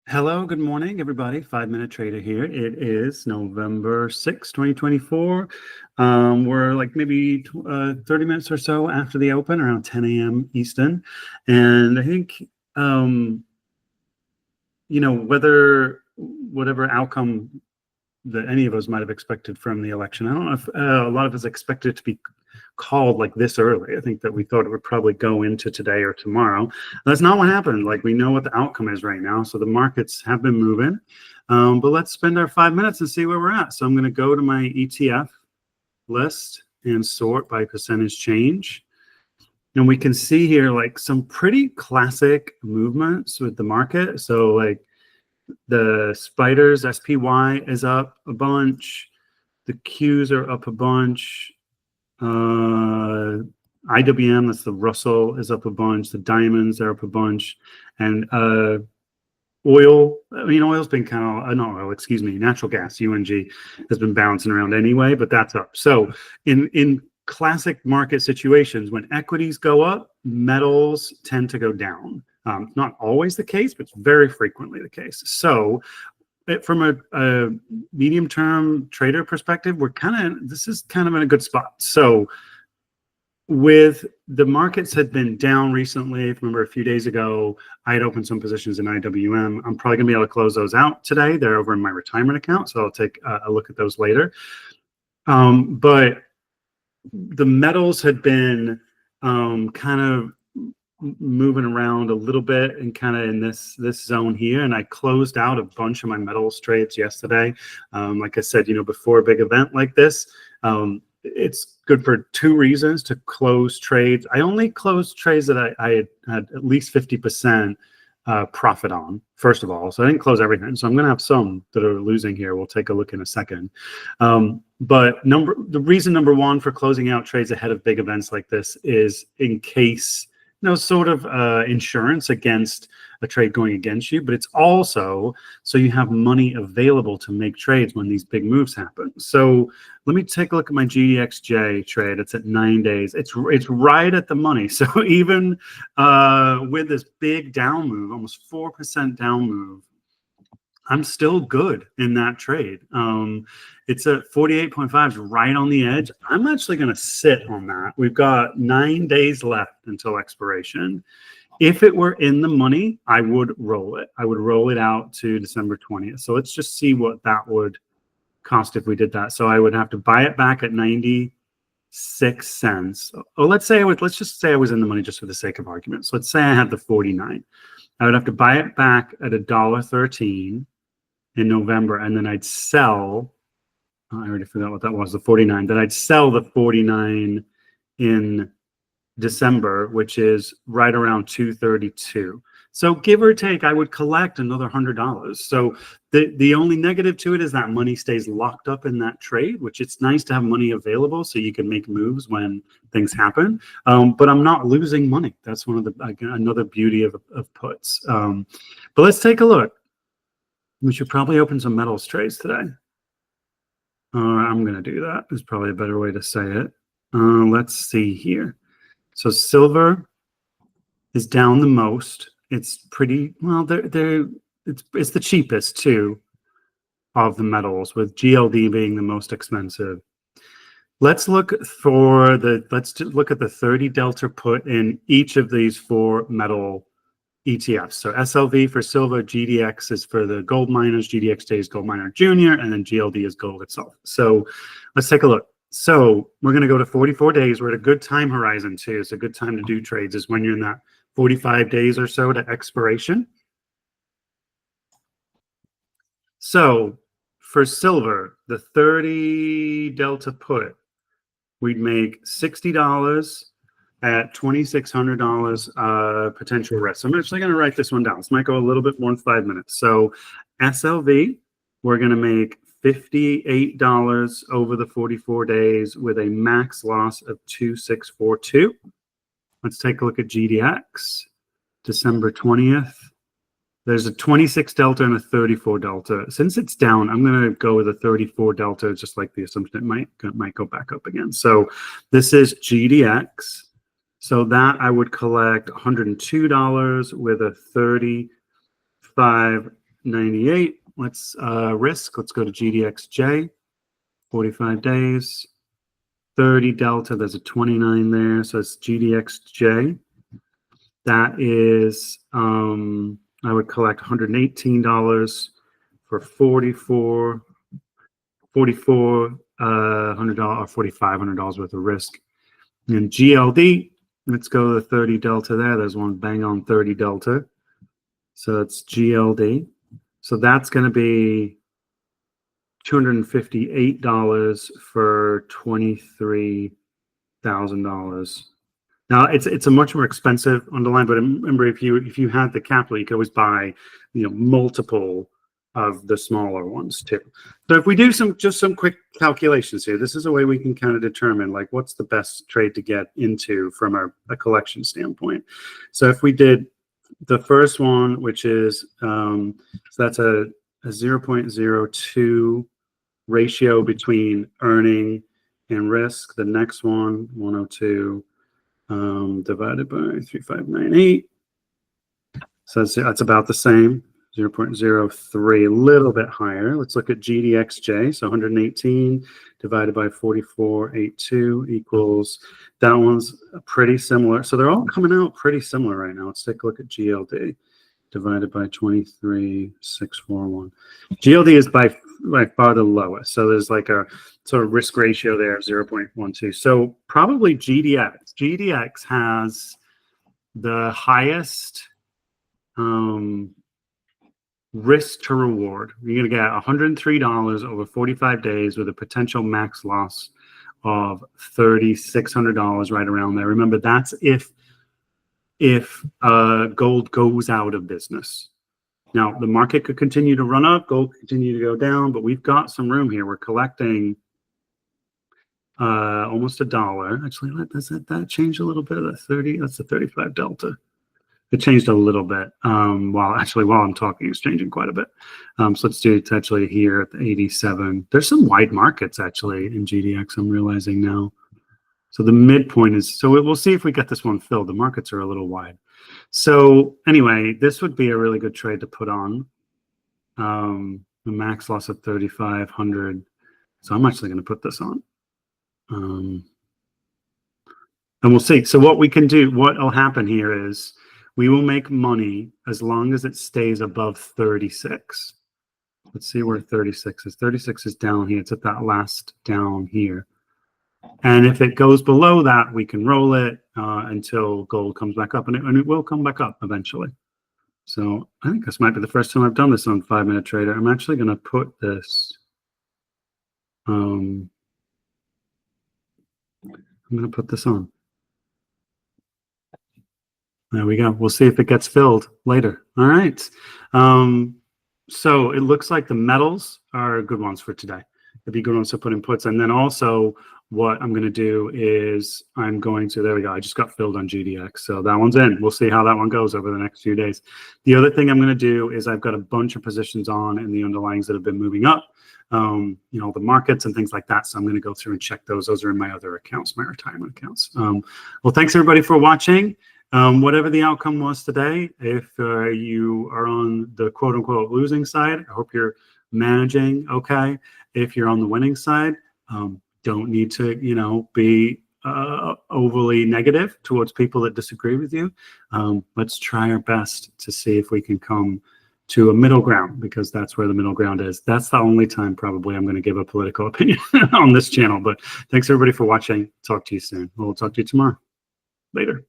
Hello, good morning, everybody. 5 Minute Trader here. It is November 6th, 2024. We're like maybe 30 minutes or so after the open, around 10 a.m. Eastern. And I think, whatever outcome that any of us might have expected from the election, I don't know if a lot of us expected it to be called like this early. I think that we thought it would probably go into today or tomorrow. That's not what happened. Like, we know what the outcome is right now. So the markets have been moving, but let's spend our 5 minutes and see where we're at. So I'm going to go to my ETF list and sort by percentage change. And we can see here like some pretty classic movements with the market. So like the spiders, SPY is up a bunch. The Qs are up a bunch. IWM, that's the Russell, is up a bunch. The diamonds are up a bunch. And oil's been kind of, not oil, excuse me, natural gas, UNG, has been bouncing around anyway, but that's up. So in classic market situations, when equities go up, metals tend to go down. Not always the case, but it's very frequently the case. So from a medium-term trader perspective, this is kind of in a good spot. So with the markets had been down recently, if you remember a few days ago, I had opened some positions in IWM. I'm probably gonna be able to close those out today. They're over in my retirement account, so I'll take a look at those later. But the metals had been kind of moving around a little bit and kind of in this zone here, and I closed out a bunch of my metals trades yesterday. Like I said, before a big event like this, it's good for two reasons to close trades. I only closed trades that I had at least 50% profit on, first of all. So I didn't close everything. So I'm going to have some that are losing here. We'll take a look in a second. But the reason number one for closing out trades ahead of big events like this is in case, sort of insurance against a trade going against you, but it's also so you have money available to make trades when these big moves happen. So let me take a look at my GDXJ trade. It's at 9 days. It's right at the money. So even with this big down move, almost 4% down move, I'm still good in that trade. It's at 48.5, it's right on the edge. I'm actually going to sit on that. We've got 9 days left until expiration. If it were in the money, I would roll it. I would roll it out to December 20th. So let's just see what that would cost if we did that. So I would have to buy it back at 96 cents. Oh, let's just say I was in the money just for the sake of argument. So let's say I had the 49. I would have to buy it back at $1.13 in November, and then I'd sell, I already forgot what that was, the 49. Then I'd sell the 49 in December, which is right around 232. So give or take, I would collect another $100. So the only negative to it is that money stays locked up in that trade, which it's nice to have money available so you can make moves when things happen. But I'm not losing money. That's one of another beauty of puts. But let's take a look. We should probably open some metals trades today. I'm going to do that. Is probably a better way to say it. Let's see here. So silver is down the most. It's pretty well. It's the cheapest too of the metals, with GLD being the most expensive. Let's look at the 30 delta put in each of these four metal ETFs. So SLV for silver, GDX is for the gold miners, GDXJ is gold miner junior, and then GLD is gold itself. So let's take a look. So we're going to go to 44 days. We're at a good time horizon too. It's a good time to do trades is when you're in that 45 days or so to expiration. So for silver, the 30 delta put, we'd make $60 at $2,600 potential risk. So I'm actually going to write this one down. This might go a little bit more than 5 minutes. So SLV, we're going to make $58 over the 44 days with a max loss of 2,642. Let's take a look at GDX, December 20th. There's a 26 delta and a 34 delta. Since it's down, I'm going to go with a 34 delta, just like the assumption it might go back up again. So this is GDX. So that I would collect $102 with a 35 98. Let's risk. Let's go to GDXJ. 45 days. 30 delta. There's a 29 there. So it's GDXJ. That is, I would collect $118 for $4,400 or $4,500 worth of risk. And GLD, let's go to the 30 delta there. There's one bang on 30 delta. So it's GLD. So that's going to be $258 for $23,000. Now it's a much more expensive underlying, but remember, if you had the capital, you could always buy, multiple of the smaller ones too. So if we do some quick calculations here, this is a way we can kind of determine like what's the best trade to get into from a collection standpoint. So if we did the first one, which is so that's a 0.02 ratio between earning and risk. The next one, 102 divided by 3598. So that's about the same. 0.03, a little bit higher. Let's look at GDXJ. So 118 divided by 4482 equals, that one's pretty similar. So they're all coming out pretty similar right now. Let's take a look at GLD divided by 23,641. GLD is by far the lowest. So there's like a sort of risk ratio there of 0.12. So probably GDX. GDX has the highest risk to reward. You're going to get $103 over 45 days with a potential max loss of $3,600 right around there. Remember, that's if gold goes out of business. Now, the market could continue to run up, gold could continue to go down, but we've got some room here. We're collecting almost $1. Actually, does that change a little bit? That's the 35 delta. It changed a little bit. While I'm talking, it's changing quite a bit. So let's do it actually here at the 87. There's some wide markets actually in GDX, I'm realizing now. So the midpoint is, so we'll see if we get this one filled. The markets are a little wide. So anyway, this would be a really good trade to put on. The max loss of 3,500. So I'm actually going to put this on. And we'll see. So what we can do, what will happen here is we will make money as long as it stays above 36. Let's see where 36 is. 36 is down here. It's at that last down here. And if it goes below that, we can roll it until gold comes back up. And it will come back up eventually. So I think this might be the first time I've done this on 5-Minute Trader. I'm actually going to put this. I'm going to put this on. There we go. We'll see if it gets filled later. All right. So it looks like the metals are good ones for today. It'd be good ones to put in puts. And then also what I'm going to do is I'm going to, there we go. I just got filled on GDX. So that one's in. We'll see how that one goes over the next few days. The other thing I'm going to do is I've got a bunch of positions on in the underlyings that have been moving up, the markets and things like that. So I'm going to go through and check those. Those are in my other accounts, my retirement accounts. Well, thanks everybody for watching. Whatever the outcome was today, if you are on the quote unquote losing side, I hope you're managing okay. If you're on the winning side, don't need to, be overly negative towards people that disagree with you. Let's try our best to see if we can come to a middle ground, because that's where the middle ground is. That's the only time probably I'm going to give a political opinion on this channel. But thanks everybody for watching. Talk to you soon. We'll talk to you tomorrow. Later.